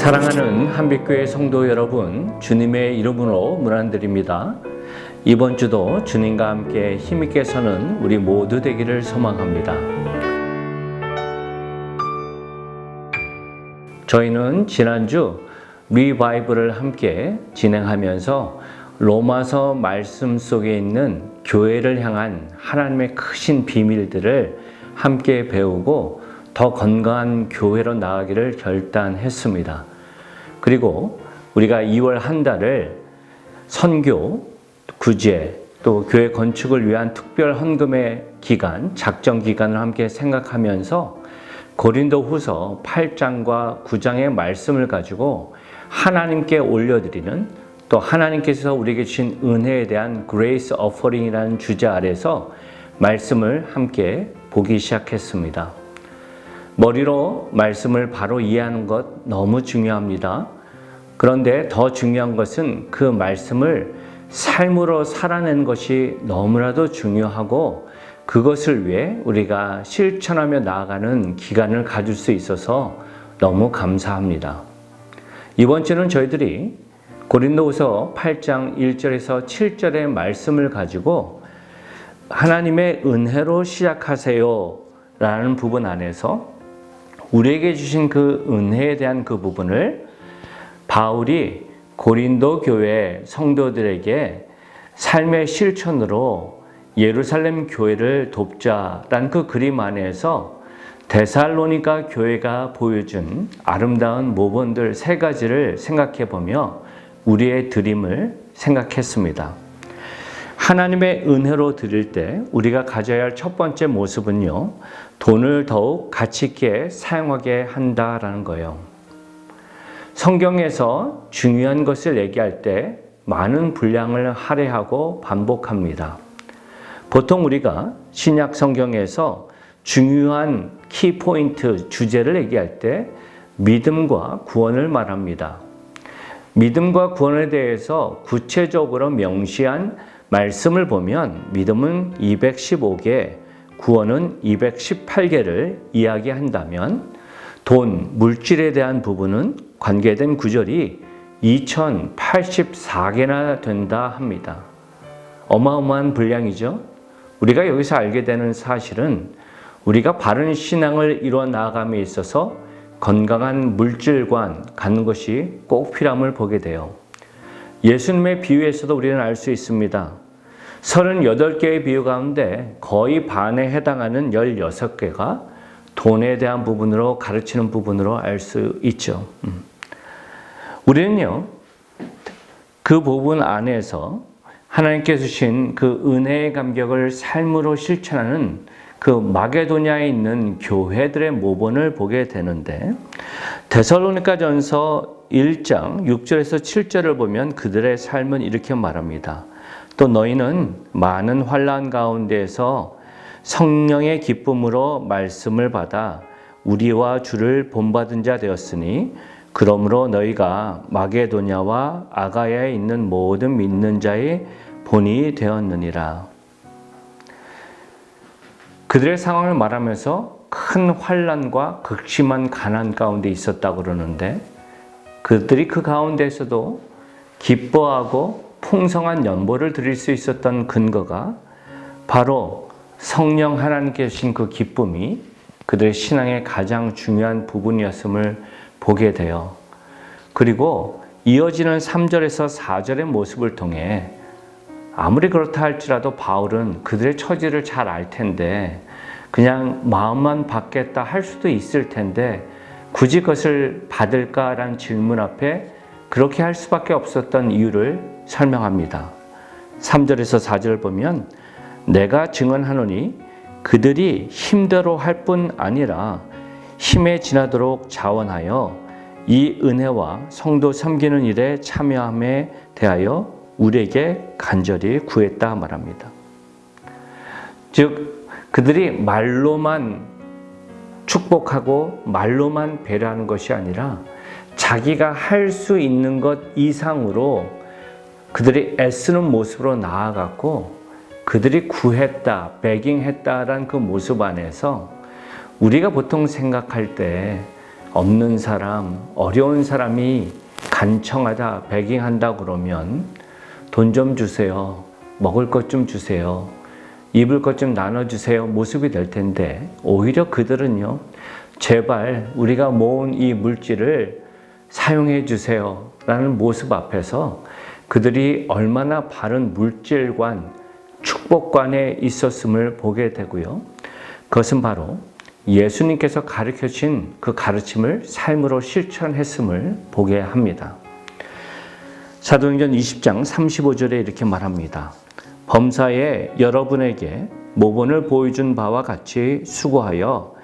사랑하는 한빛교회 성도 여러분, 주님의 이름으로 문안드립니다. 이번 주도 주님과 함께 힘있게 서는 우리 모두 되기를 소망합니다. 저희는 지난주 리바이블을 함께 진행하면서 로마서 말씀 속에 있는 교회를 향한 하나님의 크신 비밀들을 함께 배우고 더 건강한 교회로 나아가기를 결단했습니다. 그리고 우리가 2월 한 달을 선교, 구제, 또 교회 건축을 위한 특별 헌금의 기간, 작정 기간을 함께 생각하면서 고린도후서 8장과 9장의 말씀을 가지고 하나님께 올려드리는, 또 하나님께서 우리에게 주신 은혜에 대한 그레이스 어퍼링이라는 주제 아래서 말씀을 함께 보기 시작했습니다. 머리로 말씀을 바로 이해하는 것 너무 중요합니다. 그런데 더 중요한 것은 그 말씀을 삶으로 살아내는 것이 너무나도 중요하고, 그것을 위해 우리가 실천하며 나아가는 기간을 가질 수 있어서 너무 감사합니다. 이번 주는 저희들이 고린도후서 8장 1절에서 7절의 말씀을 가지고 하나님의 은혜로 시작하세요 라는 부분 안에서 우리에게 주신 그 은혜에 대한 그 부분을 바울이 고린도 교회 성도들에게 삶의 실천으로 예루살렘 교회를 돕자라는 그 그림 안에서 데살로니가 교회가 보여준 아름다운 모범들 3가지를 생각해 보며 우리의 드림을 생각했습니다. 하나님의 은혜로 드릴 때 우리가 가져야 할 첫 번째 모습은요, 돈을 더욱 가치 있게 사용하게 한다라는 거예요. 성경에서 중요한 것을 얘기할 때 많은 분량을 할애하고 반복합니다. 보통 우리가 신약 성경에서 중요한 키포인트 주제를 얘기할 때 믿음과 구원을 말합니다. 믿음과 구원에 대해서 구체적으로 명시한 말씀을 보면 믿음은 215개, 구원은 218개를 이야기한다면 돈, 물질에 대한 부분은 관계된 구절이 2084개나 된다 합니다. 어마어마한 분량이죠. 우리가 여기서 알게 되는 사실은 우리가 바른 신앙을 이루어 나아감에 있어서 건강한 물질관 갖는 것이 꼭 필요함을 보게 돼요. 예수님의 비유에서도 우리는 알 수 있습니다. 38개의 비유 가운데 거의 반에 해당하는 16개가 돈에 대한 부분으로 가르치는 부분으로 알 수 있죠. 우리는요, 그 부분 안에서 하나님께서 주신 그 은혜의 감격을 삶으로 실천하는 그 마게도냐에 있는 교회들의 모본을 보게 되는데, 데살로니가전서 1장 6절에서 7절을 보면 그들의 삶은 이렇게 말합니다. 또 너희는 많은 환난 가운데에서 성령의 기쁨으로 말씀을 받아 우리와 주를 본받은 자 되었으니, 그러므로 너희가 마게도냐와 아가야에 있는 모든 믿는 자의 본이 되었느니라. 그들의 상황을 말하면서 큰 환난과 극심한 가난 가운데 있었다고 그러는데, 그들이 그 가운데서도 기뻐하고 풍성한 연보를 드릴 수 있었던 근거가 바로 성령 하나님께 주신 그 기쁨이 그들의 신앙의 가장 중요한 부분이었음을 보게 돼요. 그리고 이어지는 3절에서 4절의 모습을 통해 아무리 그렇다 할지라도 바울은 그들의 처지를 잘 알 텐데 그냥 마음만 받겠다 할 수도 있을 텐데 굳이 그것을 받을까라는 질문 앞에 그렇게 할 수밖에 없었던 이유를 설명합니다. 3절에서 4절을 보면 내가 증언하노니 그들이 힘대로 할 뿐 아니라 힘에 지나도록 자원하여 이 은혜와 성도 섬기는 일에 참여함에 대하여 우리에게 간절히 구했다 말합니다. 즉 그들이 말로만 축복하고 말로만 배려하는 것이 아니라 자기가 할 수 있는 것 이상으로 그들이 애쓰는 모습으로 나아갔고, 그들이 구했다, 베깅했다라는 그 모습 안에서 우리가 보통 생각할 때 없는 사람, 어려운 사람이 간청하다, 베깅한다 그러면 돈 좀 주세요. 먹을 것 좀 주세요. 입을 것 좀 나눠주세요. 모습이 될 텐데 오히려 그들은요. 제발 우리가 모은 이 물질을 사용해 주세요. 라는 모습 앞에서 그들이 얼마나 바른 물질관, 축복관에 있었음을 보게 되고요. 그것은 바로 예수님께서 가르쳐 주신 그 가르침을 삶으로 실천했음을 보게 합니다. 사도행전 20장 35절에 이렇게 말합니다. 범사에 여러분에게 모본을 보여준 바와 같이 수고하여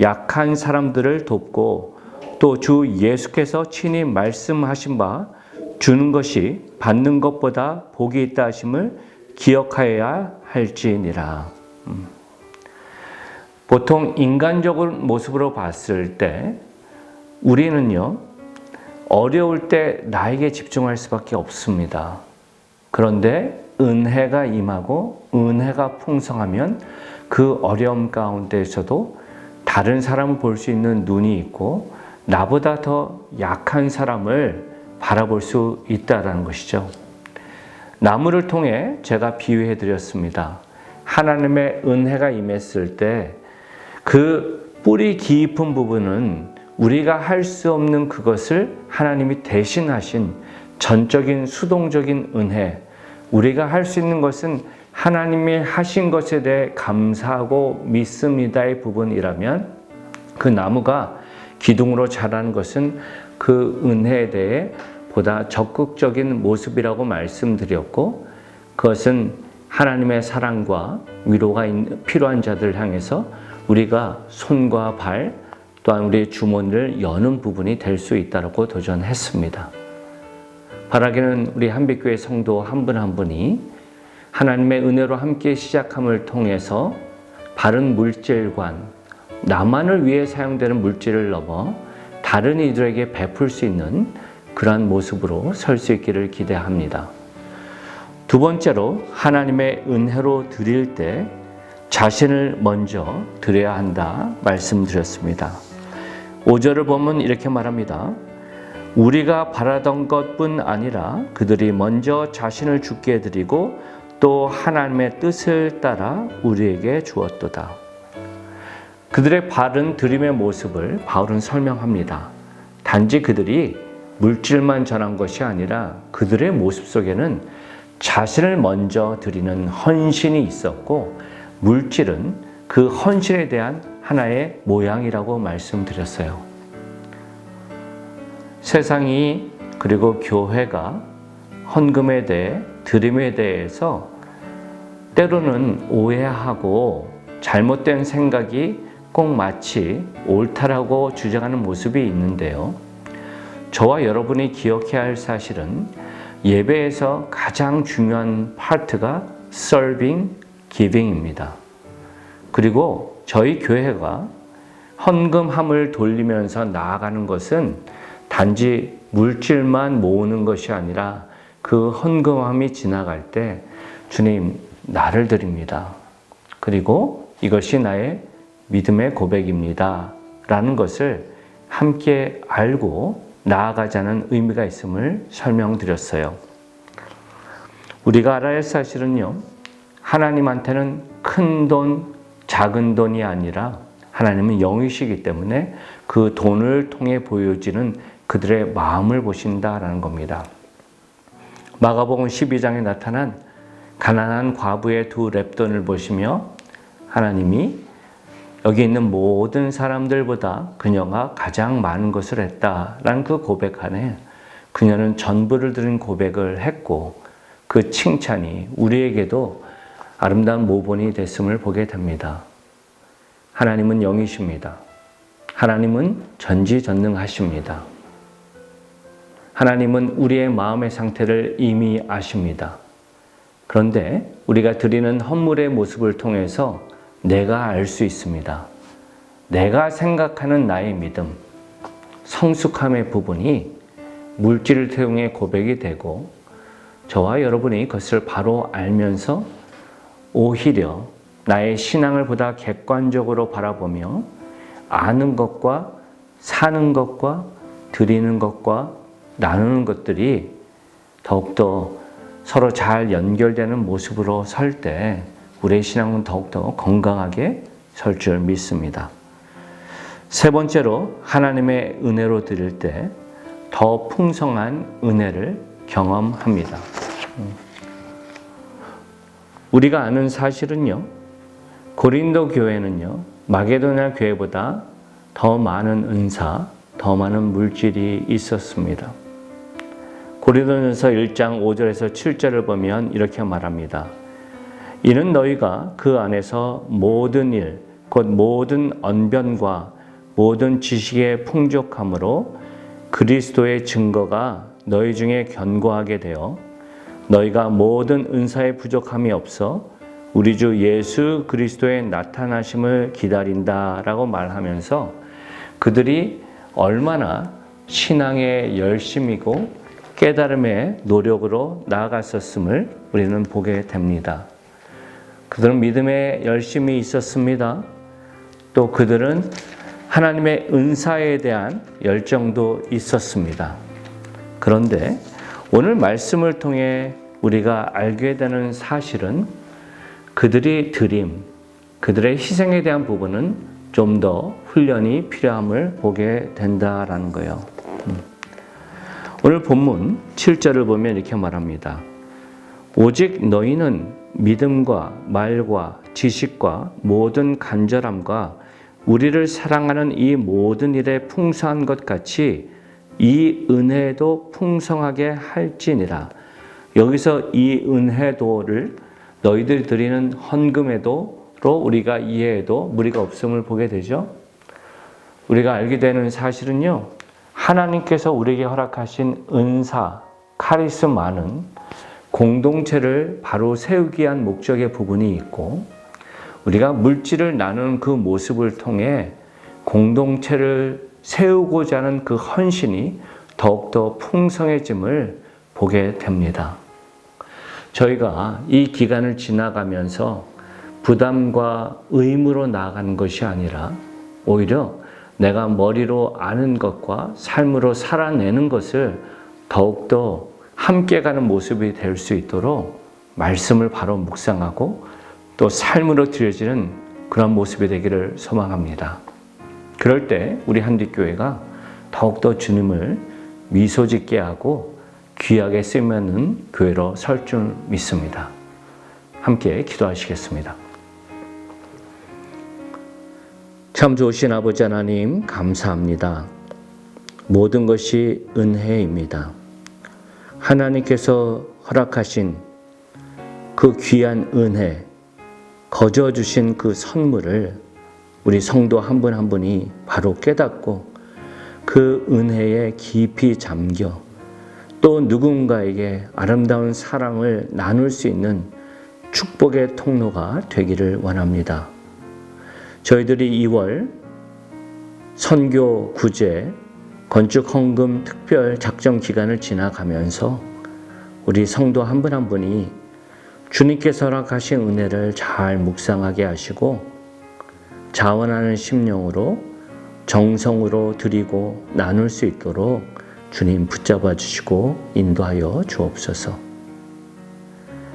약한 사람들을 돕고 또 주 예수께서 친히 말씀하신 바 주는 것이 받는 것보다 복이 있다 하심을 기억하여야 할지니라. 보통 인간적인 모습으로 봤을 때 우리는요, 어려울 때 나에게 집중할 수밖에 없습니다. 그런데 은혜가 임하고 은혜가 풍성하면 그 어려움 가운데서도 다른 사람을 볼 수 있는 눈이 있고 나보다 더 약한 사람을 바라볼 수 있다는 것이죠. 나무를 통해 제가 비유해 드렸습니다. 하나님의 은혜가 임했을 때 그 뿌리 깊은 부분은 우리가 할 수 없는 그것을 하나님이 대신하신 전적인 수동적인 은혜, 우리가 할 수 있는 것은 하나님이 하신 것에 대해 감사하고 믿습니다의 부분이라면 그 나무가 기둥으로 자라는 것은 그 은혜에 대해 보다 적극적인 모습이라고 말씀드렸고 그것은 하나님의 사랑과 위로가 필요한 자들을 향해서 우리가 손과 발 또한 우리의 주머니를 여는 부분이 될 수 있다고 도전했습니다. 바라기는 우리 한빛교회 성도 한 분 한 분이 하나님의 은혜로 함께 시작함을 통해서 바른 물질관, 나만을 위해 사용되는 물질을 넘어 다른 이들에게 베풀 수 있는 그러한 모습으로 설 수 있기를 기대합니다. 두 번째로 하나님의 은혜로 드릴 때 자신을 먼저 드려야 한다 말씀드렸습니다. 5절을 보면 이렇게 말합니다. 우리가 바라던 것뿐 아니라 그들이 먼저 자신을 주께 드리고 또 하나님의 뜻을 따라 우리에게 주었도다. 그들의 바른 드림의 모습을 바울은 설명합니다. 단지 그들이 물질만 전한 것이 아니라 그들의 모습 속에는 자신을 먼저 드리는 헌신이 있었고 물질은 그 헌신에 대한 하나의 모양이라고 말씀드렸어요. 세상이 그리고 교회가 헌금에 대해 드림에 대해서 때로는 오해하고 잘못된 생각이 꼭 마치 옳다라고 주장하는 모습이 있는데요. 저와 여러분이 기억해야 할 사실은 예배에서 가장 중요한 파트가 serving, giving입니다. 그리고 저희 교회가 헌금함을 돌리면서 나아가는 것은 단지 물질만 모으는 것이 아니라 그 헌금함이 지나갈 때 주님 나를 드립니다. 그리고 이것이 나의 믿음의 고백입니다. 라는 것을 함께 알고 나아가자는 의미가 있음을 설명드렸어요. 우리가 알아야 할 사실은요. 하나님한테는 큰 돈, 작은 돈이 아니라 하나님은 영이시기 때문에 그 돈을 통해 보여지는 그들의 마음을 보신다라는 겁니다. 마가복음 12장에 나타난 가난한 과부의 두 렙돈을 보시며 하나님이 여기 있는 모든 사람들보다 그녀가 가장 많은 것을 했다라는 그 고백 안에 그녀는 전부를 드린 고백을 했고 그 칭찬이 우리에게도 아름다운 모본이 됐음을 보게 됩니다. 하나님은 영이십니다. 하나님은 전지전능하십니다. 하나님은 우리의 마음의 상태를 이미 아십니다. 그런데 우리가 드리는 헌물의 모습을 통해서 내가 알 수 있습니다. 내가 생각하는 나의 믿음, 성숙함의 부분이 물질을 통해 고백이 되고 저와 여러분이 그것을 바로 알면서 오히려 나의 신앙을 보다 객관적으로 바라보며 아는 것과 사는 것과 드리는 것과 나누는 것들이 더욱더 서로 잘 연결되는 모습으로 설 때 우리의 신앙은 더욱더 건강하게 설 줄 믿습니다. 세 번째로 하나님의 은혜로 드릴 때 더 풍성한 은혜를 경험합니다. 우리가 아는 사실은요, 고린도 교회는요, 마게도냐 교회보다 더 많은 은사, 더 많은 물질이 있었습니다. 고린도전서 1장 5절에서 7절을 보면 이렇게 말합니다. 이는 너희가 그 안에서 모든 일, 곧 모든 언변과 모든 지식의 풍족함으로 그리스도의 증거가 너희 중에 견고하게 되어 너희가 모든 은사의 부족함이 없어 우리 주 예수 그리스도의 나타나심을 기다린다라고 말하면서 그들이 얼마나 신앙의 열심이고 깨달음의 노력으로 나아갔었음을 우리는 보게 됩니다. 그들은 믿음의 열심이 있었습니다. 또 그들은 하나님의 은사에 대한 열정도 있었습니다. 그런데 오늘 말씀을 통해 우리가 알게 되는 사실은 그들의 드림, 그들의 희생에 대한 부분은 좀 더 훈련이 필요함을 보게 된다라는 거예요. 오늘 본문 7절을 보면 이렇게 말합니다. 오직 너희는 믿음과 말과 지식과 모든 간절함과 우리를 사랑하는 이 모든 일에 풍성한 것 같이 이 은혜도 풍성하게 할지니라. 여기서 이 은혜도를 너희들이 드리는 헌금에도로 우리가 이해해도 무리가 없음을 보게 되죠. 우리가 알게 되는 사실은요, 하나님께서 우리에게 허락하신 은사, 카리스마는 공동체를 바로 세우기 위한 목적의 부분이 있고, 우리가 물질을 나누는 그 모습을 통해 공동체를 세우고자 하는 그 헌신이 더욱더 풍성해짐을 보게 됩니다. 저희가 이 기간을 지나가면서 부담과 의무로 나아가는 것이 아니라 오히려 내가 머리로 아는 것과 삶으로 살아내는 것을 더욱더 함께 가는 모습이 될 수 있도록 말씀을 바로 묵상하고 또 삶으로 드려지는 그런 모습이 되기를 소망합니다. 그럴 때 우리 한빛교회가 더욱더 주님을 미소 짓게 하고 귀하게 쓰이는 교회로 설 줄 믿습니다. 함께 기도하시겠습니다. 참 좋으신 아버지 하나님 감사합니다. 모든 것이 은혜입니다. 하나님께서 허락하신 그 귀한 은혜, 거저 주신 그 선물을 우리 성도 한 분 한 분이 바로 깨닫고 그 은혜에 깊이 잠겨 또 누군가에게 아름다운 사랑을 나눌 수 있는 축복의 통로가 되기를 원합니다. 저희들이 2월 선교 구제 건축 헌금 특별 작정 기간을 지나가면서 우리 성도 한 분 한 분이 주님께서 허락하신 은혜를 잘 묵상하게 하시고 자원하는 심령으로 정성으로 드리고 나눌 수 있도록 주님 붙잡아 주시고 인도하여 주옵소서.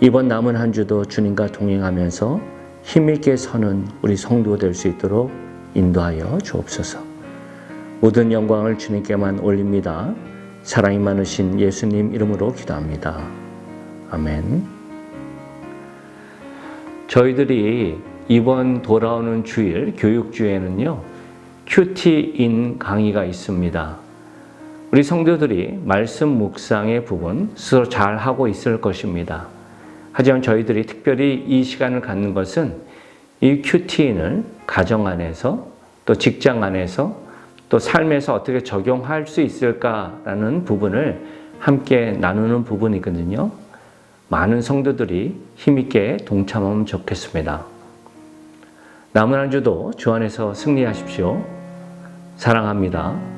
이번 남은 한 주도 주님과 동행하면서 힘있게 서는 우리 성도 될 수 있도록 인도하여 주옵소서. 모든 영광을 주님께만 올립니다. 사랑이 많으신 예수님 이름으로 기도합니다. 아멘. 저희들이 이번 돌아오는 주일 교육주에는요, 큐티인 강의가 있습니다. 우리 성도들이 말씀 묵상의 부분 스스로 잘 하고 있을 것입니다. 하지만 저희들이 특별히 이 시간을 갖는 것은 이 큐티인을 가정 안에서 또 직장 안에서 또 삶에서 어떻게 적용할 수 있을까라는 부분을 함께 나누는 부분이거든요. 많은 성도들이 힘있게 동참하면 좋겠습니다. 남은 한 주도 주 안에서 승리하십시오. 사랑합니다.